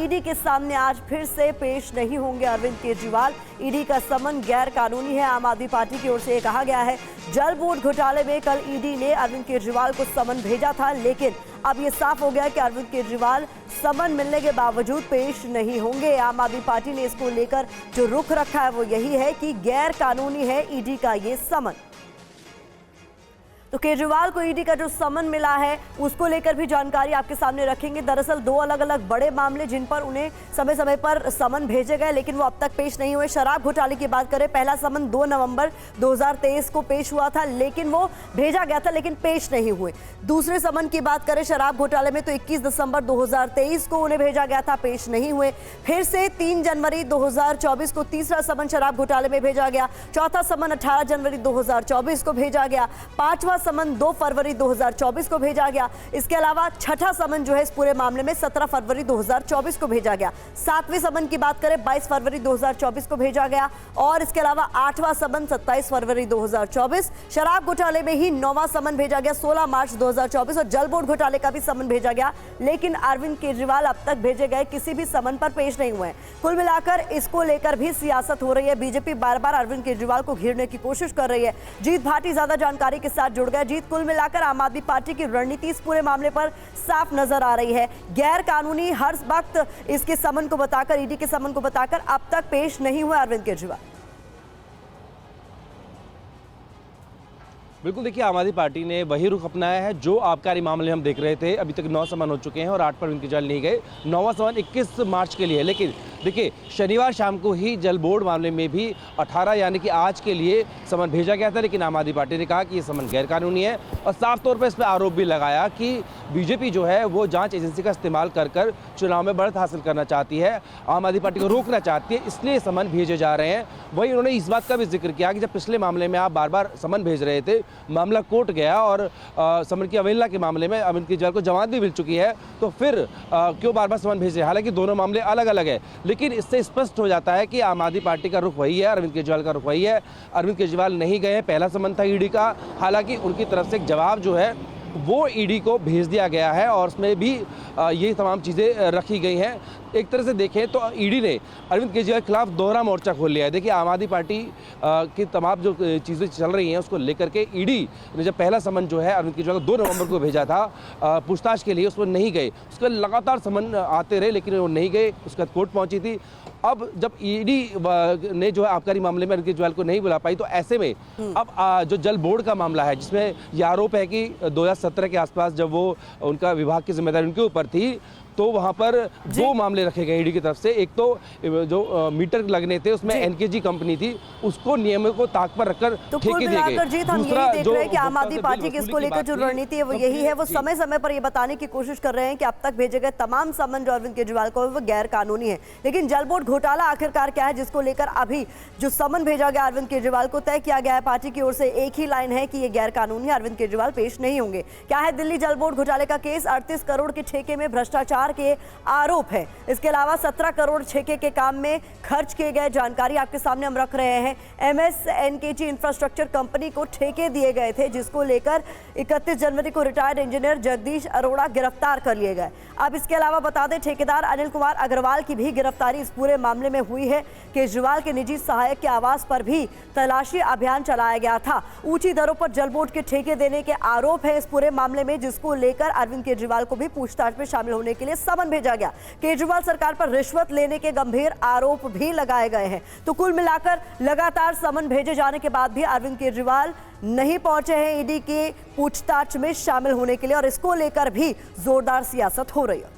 ED के सामने आज फिर से पेश नहीं होंगे अरविंद केजरीवाल। ईडी का समन गैर कानूनी है, आम आदमी पार्टी की ओर से कहा गया है। जल बोर्ड घोटाले में कल ईडी ने अरविंद केजरीवाल को समन भेजा था, लेकिन अब ये साफ हो गया कि अरविंद केजरीवाल समन मिलने के बावजूद पेश नहीं होंगे। आम आदमी पार्टी ने इसको लेकर जो रुख रखा है वो यही है कि गैर कानूनी है ईडी का ये समन। तो केजरीवाल को ईडी का जो समन मिला है उसको लेकर भी जानकारी आपके सामने रखेंगे। दरअसल दो अलग अलग बड़े मामले जिन पर उन्हें समय समय पर समन भेजे गए, लेकिन वो अब तक पेश नहीं हुए। शराब घोटाले की बात करें, पहला समन 2 नवंबर 2023 को पेश हुआ था, लेकिन वो भेजा गया था लेकिन पेश नहीं हुए। दूसरे समन की बात करें शराब घोटाले में, तो 21 दिसंबर 2023 को उन्हें भेजा गया था, पेश नहीं हुए। फिर से 3 जनवरी 2024 को तीसरा समन शराब घोटाले में भेजा गया। चौथा समन 18 जनवरी 2024 को भेजा गया। पांचवा समन 2 फरवरी 2024 को भेजा गया। इसके अलावा छठा समन जो है इस पूरे मामले में 17 फरवरी 2024 को भेजा गया। सातवें समन की बात करें 22 फरवरी 2024 को भेजा गया, और इसके अलावा आठवां समन 27 फरवरी 2024। शराब घोटाले में ही 9वां समन भेजा गया 16 मार्च 2024, और जल बोर्ड घोटाले का भी समन भेजा गया, लेकिन अरविंद केजरीवाल अब तक भेजे गए किसी भी समन पर पेश नहीं हुए। कुल मिलाकर इसको लेकर भी सियासत हो रही है। बीजेपी बार बार अरविंद केजरीवाल को घेरने की कोशिश कर रही है। जीत भाटी ज्यादा जानकारी के साथ जुड़ गए। जीत, कुल मिलाकर आम आदमी पार्टी की रणनीति इस पूरे मामले पर साफ नजर आ रही है। गैर कानूनी हर वक्त इसके समन को बताकर, ईडी के समन को बताकर अब तक पेश नहीं हुए अरविंद केजरीवाल। बिल्कुल, देखिए आम आदमी पार्टी ने वही रुख अपनाया है जो आबकारी मामले हम देख रहे थे। अभी तक 9 समन हो चुके हैं और 8 पर उनकी जेल नहीं गए। 9वां समन 21 मार्च के लिए है, लेकिन देखिए शनिवार शाम को ही जल बोर्ड मामले में भी 18 यानी कि आज के लिए समन भेजा गया था, लेकिन आम आदमी पार्टी ने कहा कि ये समन गैर कानूनी है, और साफ तौर पर इस पर आरोप भी लगाया कि बीजेपी जो है वो जांच एजेंसी का इस्तेमाल कर कर चुनाव में बढ़त हासिल करना चाहती है, आम आदमी पार्टी को रोकना चाहती है, इसलिए समन भेजे जा रहे हैं। वहीं उन्होंने इस बात का भी जिक्र किया कि जब पिछले मामले में आप बार बार समन भेज रहे थे, मामला कोर्ट गया और समन की अवहेलना के मामले में अरविंद केजरीवाल को जमानत भी मिल चुकी है, तो फिर क्यों बार बार समन भेज रहे हैं? हालांकि दोनों मामले अलग अलग है, लेकिन इससे स्पष्ट हो जाता है कि आम आदमी पार्टी का रुख वही है, अरविंद केजरीवाल का रुख वही है। अरविंद केजरीवाल नहीं गए, पहला समन था ईडी का, हालांकि उनकी तरफ से एक जवाब जो है वो ईडी को भेज दिया गया है, और उसमें भी ये तमाम चीज़ें रखी गई हैं। एक तरह से देखें तो ईडी ने अरविंद केजरीवाल के खिलाफ दोहरा मोर्चा खोल लिया है। देखिए आम आदमी पार्टी की तमाम जो चीज़ें चल रही हैं उसको लेकर के ईडी ने जब पहला समन जो है अरविंद केजरीवाल को 2 नवंबर को भेजा था पूछताछ के लिए, उसमें नहीं गए। उसके लगातार समन आते रहे, लेकिन वो नहीं गए, उसके बाद कोर्ट पहुंची थी। अब जब ईडी ने जो है आबकारी मामले में अरविंद केजरीवाल को नहीं बुला पाई, तो ऐसे में अब जो जल बोर्ड का मामला है जिसमें यह आरोप है कि 2017 के आसपास जब वो उनका विभाग की जिम्मेदारी उनके ऊपर थी, तो वहां पर 2 मामले रखे गए ईडी की तरफ से। एक तो जो मीटर लगने थे उसमें एनकेजी कंपनी थी, उसको नियमों को ताक पर रखकर ठेके दिए गए। जीत, हम यही देख रहे हैं कि आम आदमी पार्टी की इसको लेकर जो रणनीति है वो यही है। वो समय समय पर ये बताने की कोशिश कर रहे हैं कि अब तक भेजे गए तमाम समन जो अरविंद केजरीवाल को वो गैर कानूनी है, लेकिन जल बोर्ड घोटाला आखिरकार क्या है जिसको लेकर अभी जो समन भेजा गया अरविंद केजरीवाल को तय किया गया है पार्टी की ओर से, एक ही लाइन है कि ये गैर कानूनी है, अरविंद केजरीवाल पेश नहीं होंगे। क्या है दिल्ली जल बोर्ड घोटाले का केस? 38 करोड़ के ठेके में भ्रष्टाचार के आरोप है। इसके अलावा 17 करोड़ ठेके के काम में खर्च किए गए, जानकारी आपके सामने हम रख रहे हैं। एमएसएनकेजी इंफ्रास्ट्रक्चर कंपनी को ठेके दिए गए थे, जिसको लेकर 31 जनवरी को रिटायर्ड इंजीनियर जगदीश अरोड़ा गिरफ्तार कर लिए गए। अब इसके अलावा बता दें ठेकेदार अनिल कुमार अग्रवाल की भी गिरफ्तारी इस पूरे मामले में हुई है। केजरीवाल के निजी सहायक के आवास पर भी तलाशी अभियान चलाया गया था। ऊंची दरों पर जल बोर्ड के ठेके देने के आरोप है इस पूरे मामले में, जिसको लेकर अरविंद केजरीवाल को भी पूछताछ में शामिल होने के लिए समन भेजा गया। केजरीवाल सरकार पर रिश्वत लेने के गंभीर आरोप भी लगाए गए हैं। तो कुल मिलाकर लगातार समन भेजे जाने के बाद भी अरविंद केजरीवाल नहीं पहुंचे हैं ईडी की पूछताछ में शामिल होने के लिए, और इसको लेकर भी जोरदार सियासत हो रही है।